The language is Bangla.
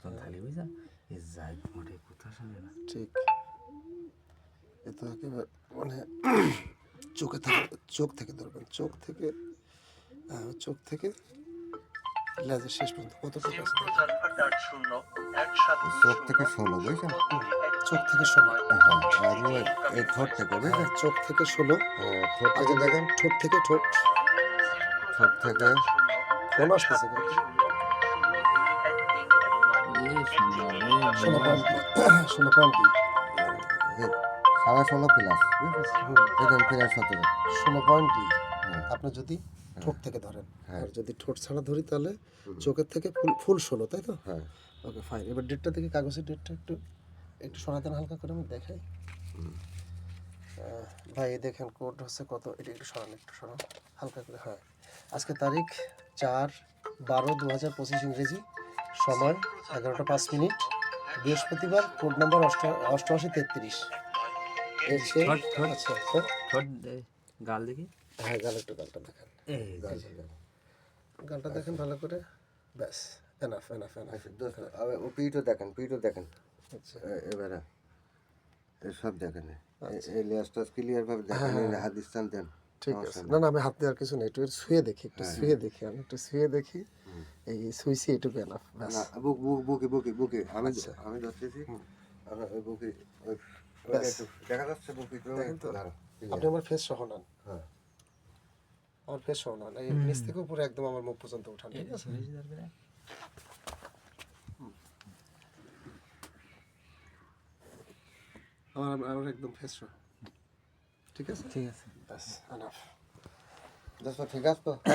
মতন থালি বুঝা এ যাই মোটে কোথা শুনে না ঠিক এ তো একেবারে মানে চোখ থেকে ধরবেন, চোখ থেকে লেজের শেষ পর্যন্ত কতটুকু আছে চোখ থেকে 16 বুঝছেন? চোখ থেকে 16 আর এই ঠোঁট থেকে বুঝছেন? চোখ থেকে 16 ঠোঁট থেকে আগে দেখেন ঠোঁট থেকে ঠোঁট থেকে ফোন আসতেছে কিন্তু শোনা 16.2 16.5 প্লাস বুঝছেন? এখানে প্লাস 17 16.2 হ্যাঁ। আপনি যদি ঠোঁট থেকে ধরেন হ্যাঁ। আর যদি ঠোঁট ছাড়া ধরি তাহলে চোখের থেকে ফুল 16, তাই তো? হ্যাঁ। Okay fine. এবার ডেটটা থেকে কাগজের ডেটটা একটু শোনাতেন হালকা করে, আমি দেখাই। ভাই এই দেখেন কোড হচ্ছে কত, এটা একটু সরান হালকা করে। হ্যাঁ, আজকে তারিখ 4/12/2025 ইংরেজি, সময় 11টা 5 মিনিট, বৃহস্পতিবার, কোড নাম্বার 8833। আচ্ছা গাল দেখি হ্যাঁ, গালটা দেখেন, গালটা দেখেন ভালো করে, ব্যাস এনাফ। ও পিঠও দেখেন আচ্ছা এবারে সব দেখেন এই লেজটা ক্লিয়ার ভাবে দেখেন, হাত দিচ্ছেন দেন, ঠিক আছে। না আমি হাত দেওয়ার কিছু নেই, একটু শুয়ে দেখি, একটু শুয়ে দেখি, এই সুইসি এটুকু এনাফ, ব্যাস। না বুকে আমি ধরতেছি, ওই বুকে একটু দেখা যাচ্ছে বুকে তো দেখেন তো, ধরো। আপনি আমার ফেস সহ নেন, হ্যাঁ আমার ফেস সহ নেন, এই নিচ থেকে উপরে একদম আমার মুখ পর্যন্ত উঠান, ঠিক আছে? আমার একদম ফেস সহ, ঠিক আছে? ঠিক আছে ব্যাস এনাফ। দোস্ত ঠিক আছে তো?